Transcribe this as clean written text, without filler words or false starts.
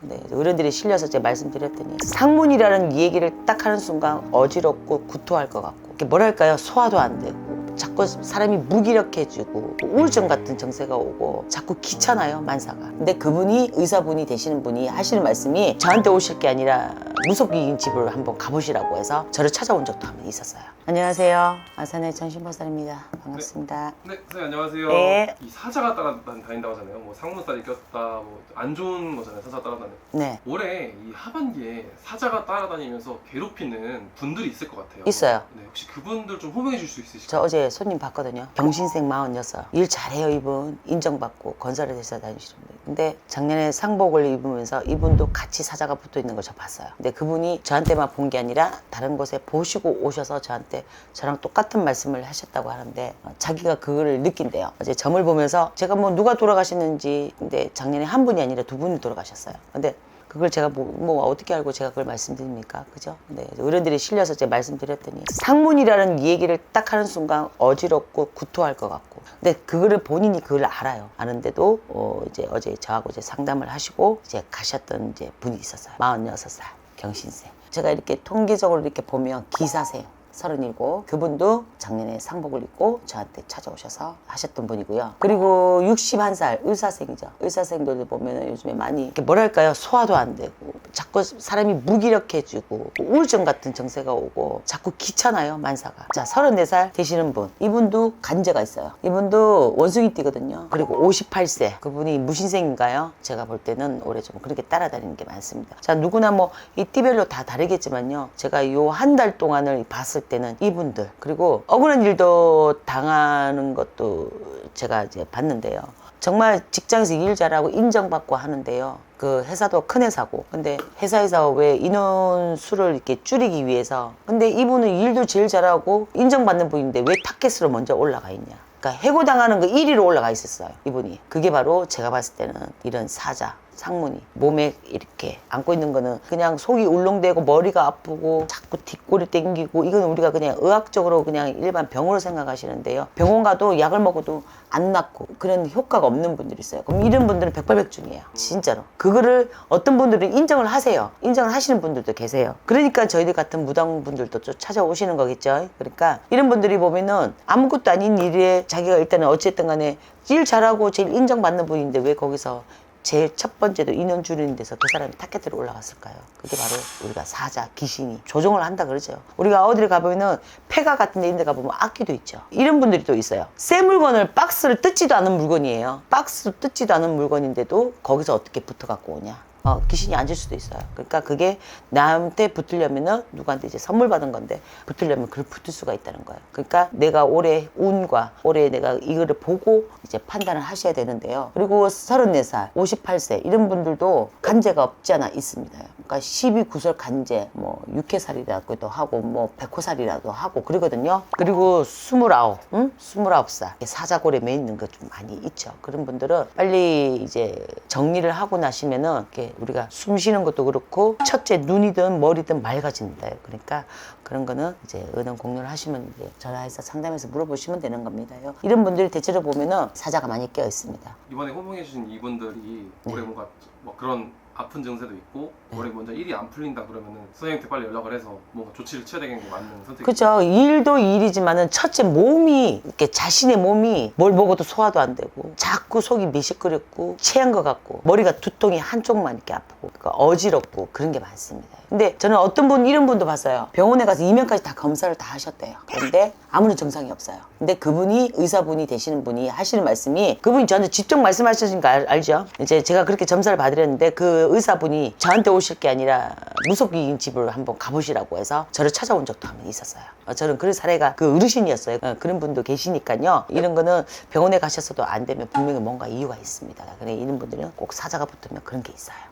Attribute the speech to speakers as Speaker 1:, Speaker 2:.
Speaker 1: 네, 어른들이 실려서 제가 말씀드렸더니 상문이라는 얘기를 딱 하는 순간 어지럽고 구토할 것 같고 뭐랄까요, 소화도 안 되고 자꾸 사람이 무기력해지고 우울증 같은 증세가 오고 자꾸 귀찮아요, 만사가. 근데 그분이, 의사분이 되시는 분이 하시는 말씀이 저한테 오실 게 아니라 무속인 집을 한번 가보시라고 해서 저를 찾아온 적도 한 번 있었어요. 안녕하세요, 아산의 전신보살입니다. 반갑습니다.
Speaker 2: 네, 선생님 안녕하세요.
Speaker 1: 네.
Speaker 2: 이 사자가 따라다닌다고 하잖아요. 뭐 상문살이 꼈다, 뭐 안 좋은 거잖아요. 사자 따라다니는.
Speaker 1: 네,
Speaker 2: 올해 이 하반기에 사자가 따라다니면서 괴롭히는 분들이 있을 것 같아요.
Speaker 1: 있어요.
Speaker 2: 네, 혹시 그분들 좀 호명해 줄 수
Speaker 1: 저
Speaker 2: 있으실까요?
Speaker 1: 어제 손님 봤거든요. 경신생 46. 일 잘해요, 이분. 인정받고 건설에 대해서 다니시는 분. 근데 작년에 상복을 입으면서 이분도 같이 사자가 붙어 있는 걸 저 봤어요. 근데 그분이 저한테만 본 게 아니라 다른 곳에 보시고 오셔서 저한테 저랑 똑같은 말씀을 하셨다고 하는데 자기가 그거를 느낀대요. 어제 점을 보면서 제가 뭐 누가 돌아가셨는지, 근데 작년에 한 분이 아니라 두 분이 돌아가셨어요. 근데 그걸 제가 뭐 어떻게 알고 제가 그걸 말씀드립니까? 그죠? 네, 어른들이 실려서 제가 말씀드렸더니 상문이라는 얘기를 딱 하는 순간 어지럽고 구토할 것 같고, 근데 그거를 본인이 그걸 알아요. 아는데도 이제 어제 저하고 이제 상담을 하시고 이제 가셨던 이제 분이 있었어요. 46살 경신생. 제가 이렇게 통계적으로 이렇게 보면 기사생 37. 그분도 작년에 상복을 입고 저한테 찾아오셔서 하셨던 분이고요. 그리고 61살 의사생이죠. 의사생들도 보면 요즘에 많이 이렇게 뭐랄까요, 소화도 안 되고 자꾸 사람이 무기력해지고 우울증 같은 증세가 오고 자꾸 귀찮아요, 만사가. 자, 34살 되시는 분, 이분도 간제가 있어요. 이분도 원숭이띠거든요. 그리고 58세 그분이 무신생인가요? 제가 볼 때는 올해 좀 그렇게 따라다니는 게 많습니다. 자, 누구나 뭐 이 띠별로 다 다르겠지만요, 제가 요 한 달 동안을 봤을 때는 이분들, 그리고 억울한 일도 당하는 것도 제가 이제 봤는데요. 정말 직장에서 일 잘하고 인정받고 하는데요. 그 회사도 큰 회사고, 근데 회사에서 왜 인원수를 이렇게 줄이기 위해서, 근데 이분은 일도 제일 잘하고 인정받는 분인데 왜 타겟으로 먼저 올라가 있냐. 그러니까 해고당하는 거 1위로 올라가 있었어요, 이분이. 그게 바로 제가 봤을 때는 이런 사자, 상문이 몸에 이렇게 안고 있는 거는 그냥 속이 울렁대고 머리가 아프고 자꾸 뒷골이 땡기고, 이건 우리가 그냥 의학적으로 그냥 일반 병으로 생각하시는데요. 병원 가도 약을 먹어도 안 낫고 그런 효과가 없는 분들이 있어요. 그럼 이런 분들은 백발백중이에요, 진짜로. 그거를 어떤 분들은 인정을 하세요. 인정을 하시는 분들도 계세요. 그러니까 저희들 같은 무당분들도 좀 찾아오시는 거겠죠. 그러니까 이런 분들이 보면은 아무것도 아닌 일에 자기가 일단은 어쨌든 간에 일 잘하고 제일 인정받는 분인데 왜 거기서 제일 첫 번째도 인원 줄이는 데서 그 사람이 타겟으로 올라갔을까요? 그게 바로 우리가 사자, 귀신이 조종을 한다 그러죠. 우리가 어디를 가보면은 폐가 같은 데 있는 데 가보면 악기도 있죠. 이런 분들이 또 있어요. 새 물건을 박스를 뜯지도 않은 물건이에요. 박스 뜯지도 않은 물건인데도 거기서 어떻게 붙어갖고 오냐. 귀신이 앉을 수도 있어요. 그러니까 그게 나한테 붙으려면은 누구한테 이제 선물 받은 건데 붙으려면 그걸 붙을 수가 있다는 거예요. 그러니까 내가 올해 운과 올해 내가 이거를 보고 이제 판단을 하셔야 되는데요. 그리고 34살, 58세 이런 분들도 간제가 없지 않아 있습니다. 그러니까 12구설 간제, 뭐 6회살이라고도 하고 뭐 100호살이라도 하고 그러거든요. 그리고 29, 29살 사자골에 매 있는 거 좀 많이 있죠. 그런 분들은 빨리 이제 정리를 하고 나시면은 이렇게 우리가 숨 쉬는 것도 그렇고 첫째 눈이든 머리든 맑아진다. 그러니까 그런 거는 이제 의논 공유를 하시면 이제 전화해서 상담해서 물어보시면 되는 겁니다요. 이런 분들이 대체로 보면은 사자가 많이 껴 있습니다.
Speaker 2: 이번에 호명해 주신 이분들이 올해 뭔가 뭐 그런 아픈 증세도 있고 올해 먼저 일이 안 풀린다 그러면은 선생님한테 빨리 연락을 해서 뭔가 조치를 취해야 되는 게 맞는 선택이죠.
Speaker 1: 그렇죠. 일도 일이지만은 첫째 몸이 이렇게 자신의 몸이 뭘 먹어도 소화도 안 되고 자꾸 속이 미식거렸고 체한 것 같고 머리가 두통이 한쪽만 이렇게 아프고 그러니까 어지럽고 그런 게 많습니다. 근데 저는 어떤 분 이런 분도 봤어요. 병원에 가서 이면까지 다 검사를 다 하셨대요. 그런데 아무런 증상이 없어요. 근데 그분이 의사분이 되시는 분이 하시는 말씀이, 그분이 저한테 직접 말씀하시는 거 알죠? 이제 제가 그렇게 점사를 받으렸는데 그 의사분이 저한테 오실 게 아니라 무속인 집을 한번 가보시라고 해서 저를 찾아온 적도 한 번 있었어요. 저는 그런 사례가 그 어르신이었어요. 그런 분도 계시니까요. 이런 거는 병원에 가셨어도 안 되면 분명히 뭔가 이유가 있습니다. 그래 이런 분들은 꼭 사자가 붙으면 그런 게 있어요.